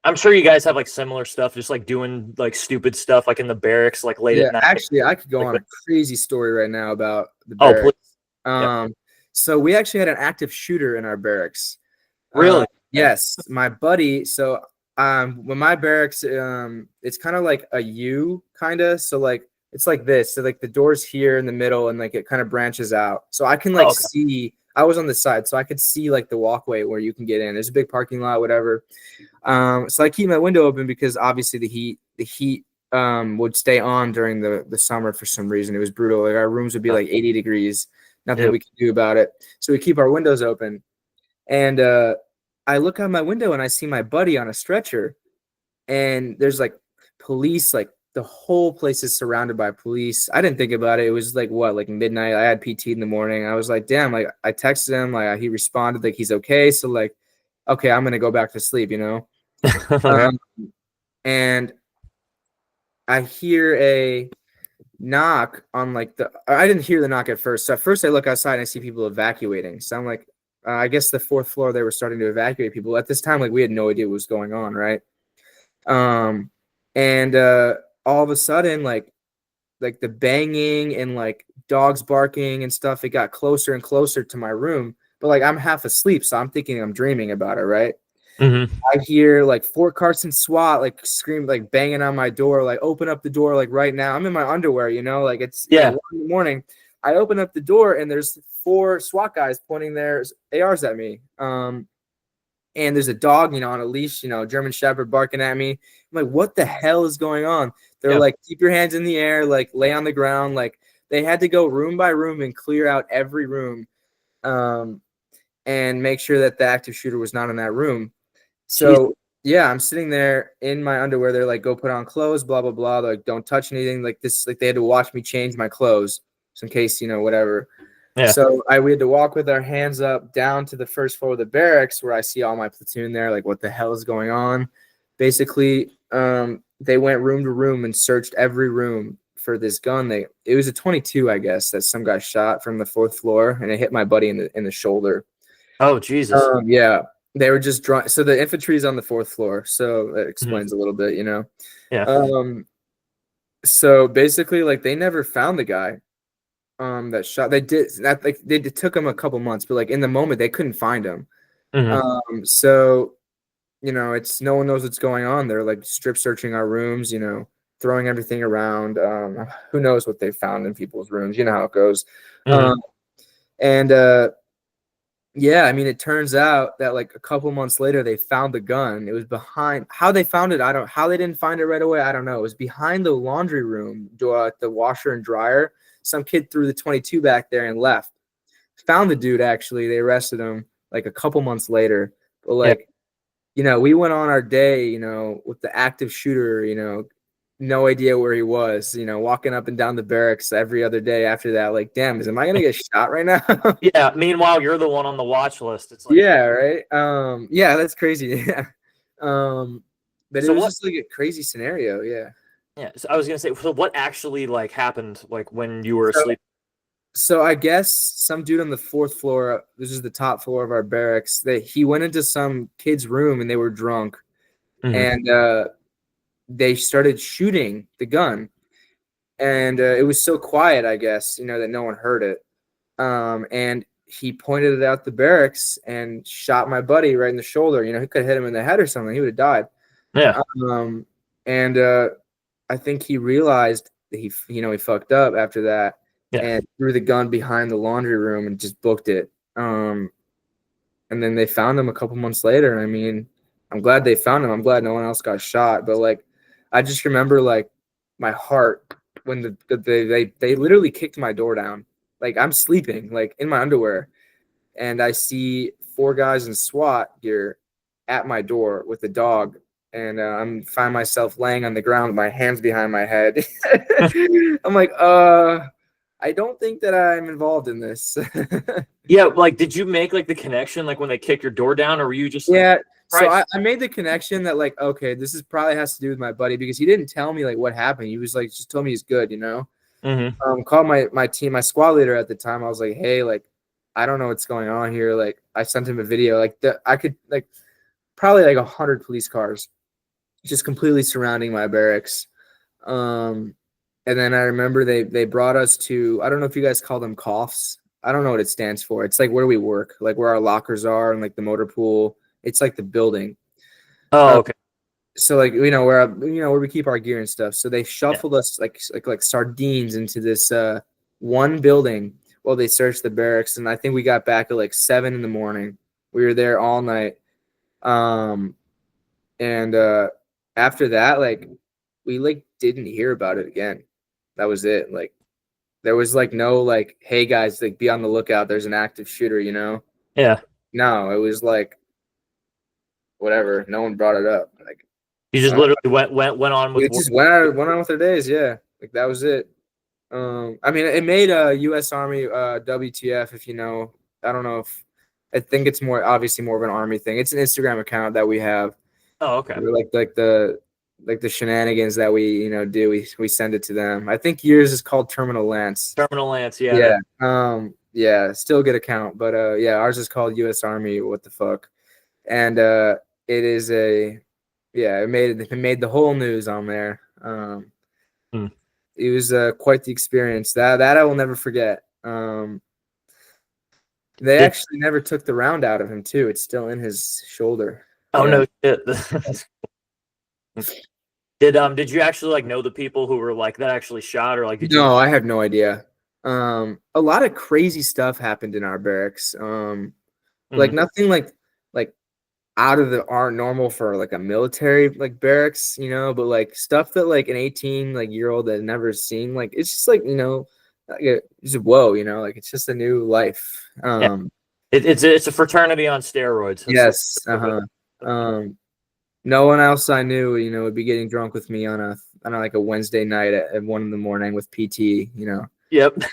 I'm sure you guys have like similar stuff, just like doing like stupid stuff, like in the barracks, like late Yeah, at night. actually, I could go Like, on a crazy story right now about the oh, please. barracks. Yeah. So we actually had an active shooter in our barracks. Really? Okay. Yes, my buddy. So, when my barracks, it's kind of like a U, kind of. So like it's like this. So like the door's here in the middle, and like it kind of branches out. So I can like Oh, okay. see. I was on the side, so I could see like the walkway where you can get in. There's a big parking lot, whatever. So I keep my window open because obviously the heat would stay on during the summer for some reason. It was brutal. Like our rooms would be like 80 degrees. Nothing Yep. we could do about it. So we keep our windows open. And I look out my window and I see my buddy on a stretcher. And there's like police, like the whole place is surrounded by police. I didn't think about it. It was like what, like midnight. I had PT in the morning. I was like, damn, like I texted him, like he responded like he's okay. So like, okay, I'm gonna go back to sleep, you know? Okay. Um, and I hear a knock on like I didn't hear the knock at first. So at first I look outside and I see people evacuating. So I'm like, I guess the fourth floor they were starting to evacuate people. At this time, like we had no idea what was going on, right? Um, and all of a sudden, like the banging and like dogs barking and stuff, it got closer and closer to my room. But like I'm half asleep, so I'm thinking I'm dreaming about it, right? Mm-hmm. I hear like Fort Carson SWAT like scream, like banging on my door, like open up the door, like right now. I'm in my underwear, you know, like it's Yeah. 1 in the morning. I open up the door and there's 4 SWAT guys pointing their ARs at me. And there's a dog, on a leash, German Shepherd barking at me. I'm like, what the hell is going on? They're Yeah. like, keep your hands in the air, like lay on the ground. Like they had to go room by room and clear out every room, and make sure that the active shooter was not in that room. Jeez. So yeah, I'm sitting there in my underwear. They're like, go put on clothes, blah, blah, blah. They're like, don't touch anything like this. Like they had to watch me change my clothes just in case, whatever. Yeah. So we had to walk with our hands up down to the first floor of the barracks where I see all my platoon there. Like, what the hell is going on? Basically, they went room to room and searched every room for this gun. It was a 22, I guess, that some guy shot from the fourth floor, and it hit my buddy in the shoulder. Oh, Jesus. Yeah, they were just drawn. So the infantry is on the fourth floor, so that Mhm. explains a little bit, Yeah. So basically, like they never found the guy that shot. They did that. Like it took him a couple months, but like in the moment, they couldn't find him. Hmm. So it's no one knows what's going on. They're like strip searching our rooms, throwing everything around. Who knows what they found in people's rooms? You know how it goes. Hmm. Um, and Yeah, I mean, it turns out that like a couple months later, they found the gun. It was behind. How they found it, I don't. How they didn't find it right away, I don't know. It was behind the laundry room, the washer and dryer. Some kid threw the 22 back there and left. Found the dude actually. They arrested him like a couple months later. But Yeah. like, we went on our day, with the active shooter, no idea where he was, walking up and down the barracks every other day after that. Like, damn, am I gonna get shot right now? Yeah. Meanwhile, you're the one on the watch list. It's like, Yeah, right. Yeah, that's crazy. Yeah. But it so was what? just like a crazy scenario. Yeah. Yeah. So I was gonna say, so what actually like happened like when you were So, asleep? so I guess some dude on the fourth floor, this is the top floor of our barracks, that he went into some kid's room and they were drunk, Hmm. and they started shooting the gun, and it was so quiet, I guess, that no one heard it. And he pointed it out the barracks and shot my buddy right in the shoulder. He could have hit him in the head or something. He would have died. Yeah. Um, and I think he realized that he fucked up after that Yeah. and threw the gun behind the laundry room and just booked it. And then they found him a couple months later. I mean, I'm glad they found him. I'm glad no one else got shot. But like, I just remember like my heart when they literally kicked my door down. Like I'm sleeping, like in my underwear, and I see 4 guys in SWAT gear at my door with the dog, and I'm find myself laying on the ground with my hands behind my head. I'm like, I don't think that I'm involved in this. Yeah. Like, did you make like the connection like when they kicked your door down, or were you just like, Yeah, so Christ? I made the connection that like, okay, this is probably has to do with my buddy because he didn't tell me like what happened. He was like, just told me he's good. Hmm. Called my team, my squad leader at the time. I was like, hey, like, I don't know what's going on here. Like, I sent him a video. Like, I could like probably like 100 police cars just completely surrounding my barracks. And then I remember they brought us to, I don't know if you guys call them coughs. I don't know what it stands for. It's like where we work, like where our lockers are and like the motor pool. It's like the building. Oh, Uh, okay. so like where we keep our gear and stuff. So they Yeah. shuffled us like sardines into this one building while they searched the barracks. And I think we got back at like 7 in the morning. We were there all night. Um, and after that, like we like didn't hear about it again. That was it. Like there was like no like, hey guys, like be on the lookout. There's an active shooter, you know? Yeah. No, it was like whatever. No one brought it up. Like You just I don't literally went on know. with It work. just went on with their days. Yeah, like that was it. I mean, it made a U.S. Army WTF. If you know, I don't know if I think it's more obviously more of an Army thing. It's an Instagram account that we have. Oh, okay. Like the shenanigans that we do. We send it to them. I think yours is called Terminal Lance. Terminal Lance. Yeah. Yeah. Yeah. Still a good account, but yeah, ours is called U.S. Army. What the fuck? And it is a yeah. It made the whole news on there. Hmm. It was quite the experience. That I will never forget. They Did, actually never took the round out of him too. It's still in his shoulder. oh Yeah. no shit. Did you actually like know the people who were like that actually shot, or like did you? No, I have no idea. A lot of crazy stuff happened in our barracks. Like Mhm. nothing like out of our normal for like a military like barracks, but like stuff that like an 18 like year old had never seen. Like it's just like just whoa, like it's just a new life. Yeah. It's a fraternity on steroids. That's Yes. the No one else I knew, would be getting drunk with me on a like a Wednesday night at 1 in the morning with PT. Yep.